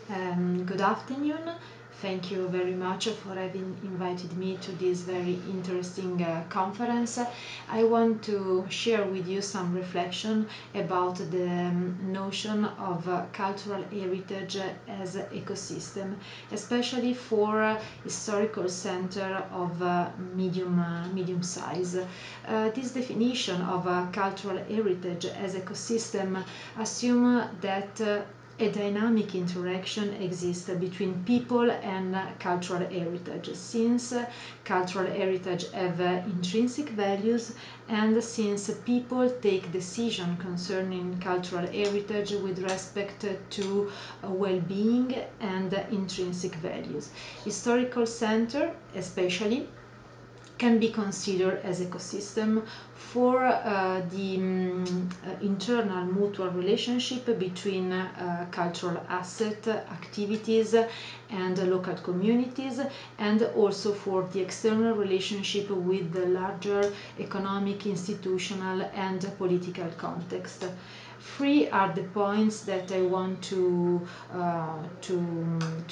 Good afternoon. Thank you very much for having invited me to this very interesting conference. I want to share with you some reflection about the notion of cultural heritage as ecosystem, especially for historical center of medium size. This definition of cultural heritage as ecosystem assume that a dynamic interaction exists between people and cultural heritage, since cultural heritage have intrinsic values and since people take decisions concerning cultural heritage with respect to well-being and intrinsic values. Historical center, especially, can be considered as ecosystem for the internal mutual relationship between cultural asset activities and local communities, and also for the external relationship with the larger economic, institutional and political context. Three are the points that I want to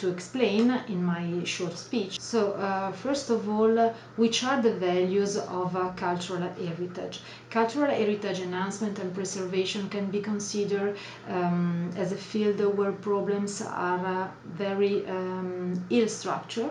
explain in my short speech. So, first of all, which are the values of cultural heritage? Cultural heritage enhancement and preservation can be considered as a field where problems are very ill structured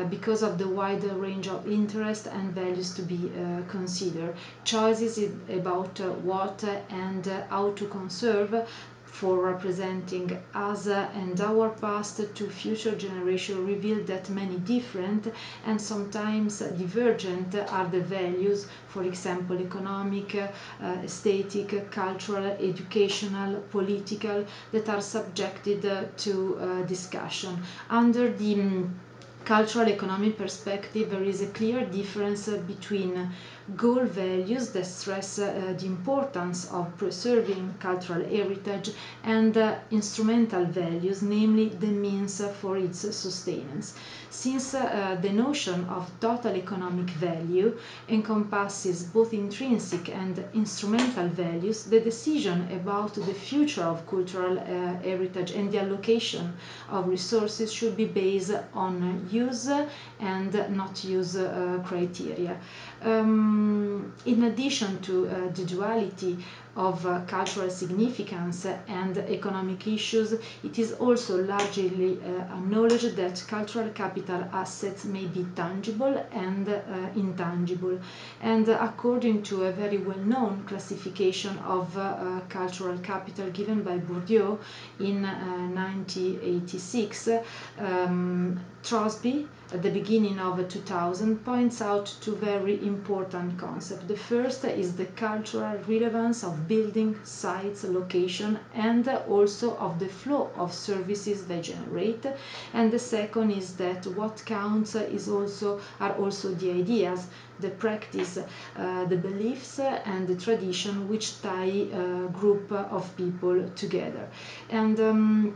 because of the wide range of interest and values to be considered. Choices about what and how to conserve for representing us and our past to future generations reveal that many different and sometimes divergent are the values, for example, economic, aesthetic, cultural, educational, political, that are subjected to discussion. Under the cultural economic perspective, there is a clear difference between goal values that stress the importance of preserving cultural heritage and instrumental values, namely the means for its sustenance. Since the notion of total economic value encompasses both intrinsic and instrumental values, the decision about the future of cultural heritage and the allocation of resources should be based on use and not use criteria. In addition to the duality of cultural significance and economic issues, it is also largely acknowledged that cultural capital assets may be tangible and intangible. And according to a very well-known classification of cultural capital given by Bourdieu in 1986, Trosby at the beginning of 2000 points out two very important concepts. The first is the cultural relevance of building, sites, location, and also of the flow of services they generate. And the second is that what counts are also the ideas, the practice, the beliefs and the tradition which tie a group of people together. And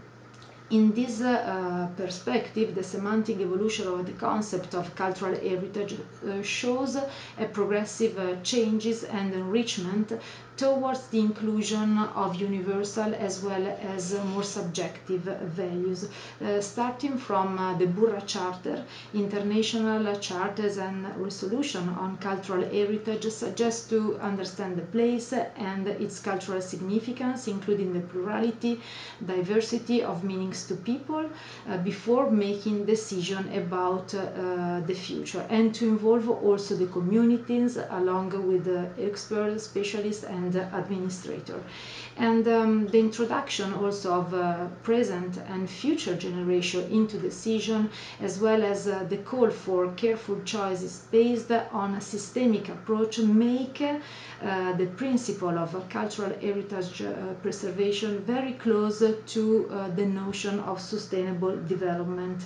in this perspective, the semantic evolution of the concept of cultural heritage shows a progressive changes and enrichment towards the inclusion of universal as well as more subjective values. Starting from the Burra Charter, international charters and resolution on cultural heritage suggest to understand the place and its cultural significance, including the plurality, diversity of meanings to people before making decision about the future, and to involve also the communities along with the experts, specialists and administrator. And the introduction also of present and future generation into decision, as well as the call for careful choices based on a systemic approach, make the principle of cultural heritage preservation very close to the notion of sustainable development.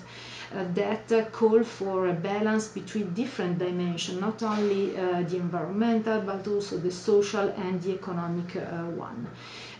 That call for a balance between different dimensions, not only the environmental but also the social and the economic one.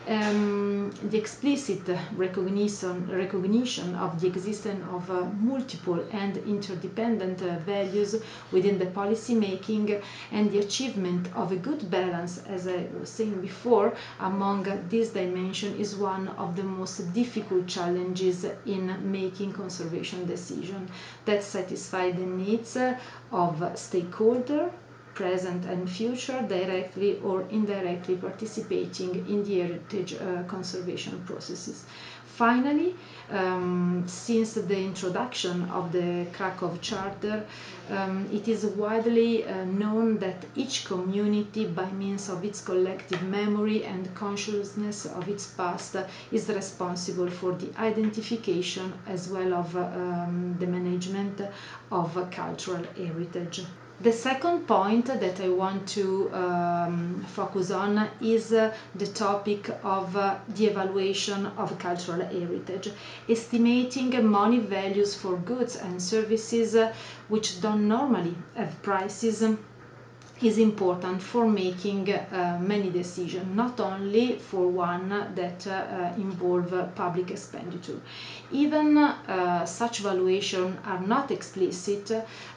The explicit recognition of the existence of multiple and interdependent values within the policy making and the achievement of a good balance, as I was saying before, among these dimensions is one of the most difficult challenges in making conservation decisions that satisfy the needs of stakeholders present and future, directly or indirectly participating in the heritage conservation processes. Finally, since the introduction of the Krakow Charter, it is widely known that each community, by means of its collective memory and consciousness of its past, is responsible for the identification as well as the management of cultural heritage. The second point that I want to focus on is the topic of the evaluation of cultural heritage, estimating money values for goods and services which don't normally have prices is important for making many decisions, not only for one that involve public expenditure. Even such valuations are not explicit,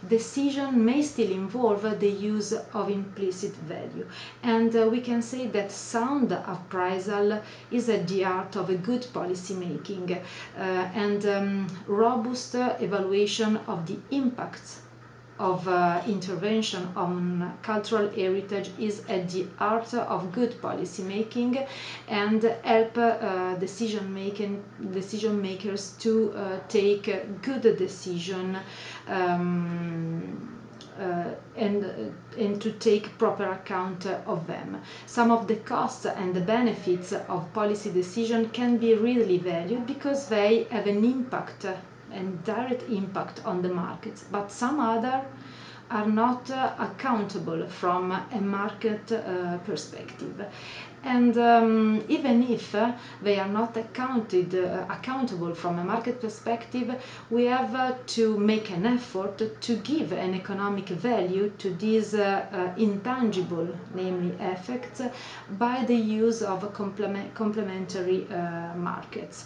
decision may still involve the use of implicit value. And we can say that sound appraisal is at the heart of a good policy making and robust evaluation of the impacts of intervention on cultural heritage is at the heart of good policy making and help decision makers to take good decision and to take proper account of them. Some of the costs and the benefits of policy decision can be really valued because they have an impact and direct impact on the markets, but some other are not accountable from a market perspective. And even if they are not accountable from a market perspective, we have to make an effort to give an economic value to these intangible, namely effects, by the use of complementary markets.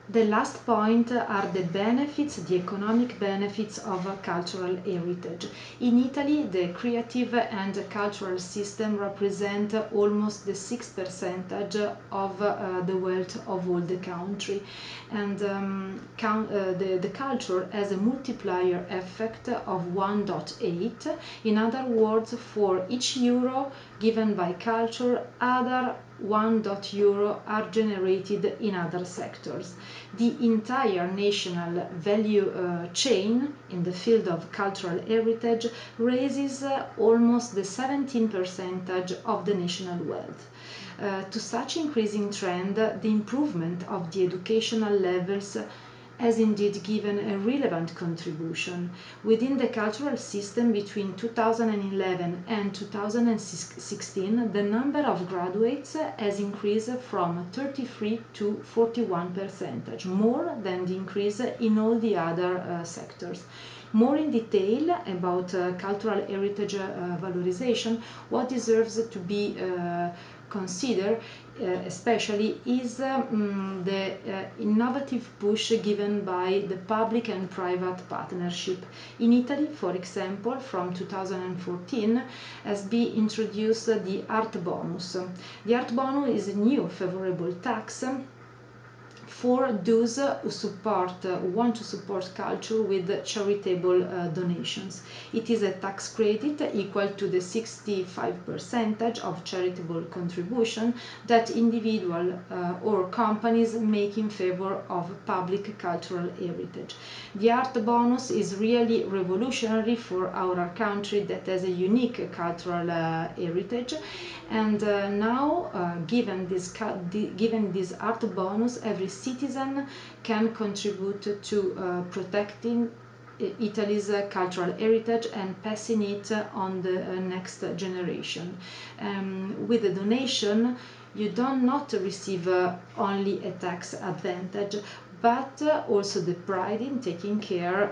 The last point are the benefits, the economic benefits of cultural heritage. In Italy, the creative and cultural system represent almost the 6% of the wealth of all the country. And the culture has a multiplier effect of 1.8. In other words, for each euro given by culture, other 1 euro are generated in other sectors. The entire national value chain in the field of cultural heritage raises almost the 17% of the national wealth. To such increasing trend, the improvement of the educational levels has indeed given a relevant contribution. Within the cultural system between 2011 and 2016, the number of graduates has increased from 33 to 41%, more than the increase in all the other sectors. More in detail about cultural heritage valorization, what deserves to be considered especially is the innovative push given by the public and private partnership. In Italy, for example, from 2014 has been introduced the art bonus. The art bonus is a new favorable tax for those who want to support culture with charitable donations. It is a tax credit equal to the 65% of charitable contribution that individual or companies make in favor of public cultural heritage. The art bonus is really revolutionary for our country that has a unique cultural heritage, and now given this art bonus, every citizen can contribute to protecting Italy's cultural heritage and passing it on the next generation. With the donation, you do not receive only a tax advantage, but also the pride in taking care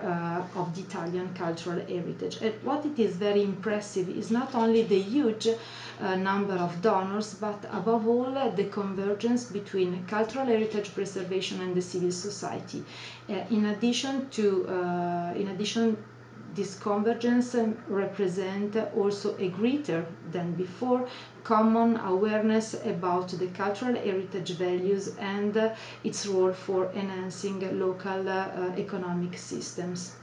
of the Italian cultural heritage. And what it is very impressive is not only the huge number of donors, but above all the convergence between cultural heritage preservation and the civil society. In addition, this convergence represent also a greater than before common awareness about the cultural heritage values and its role for enhancing local economic systems.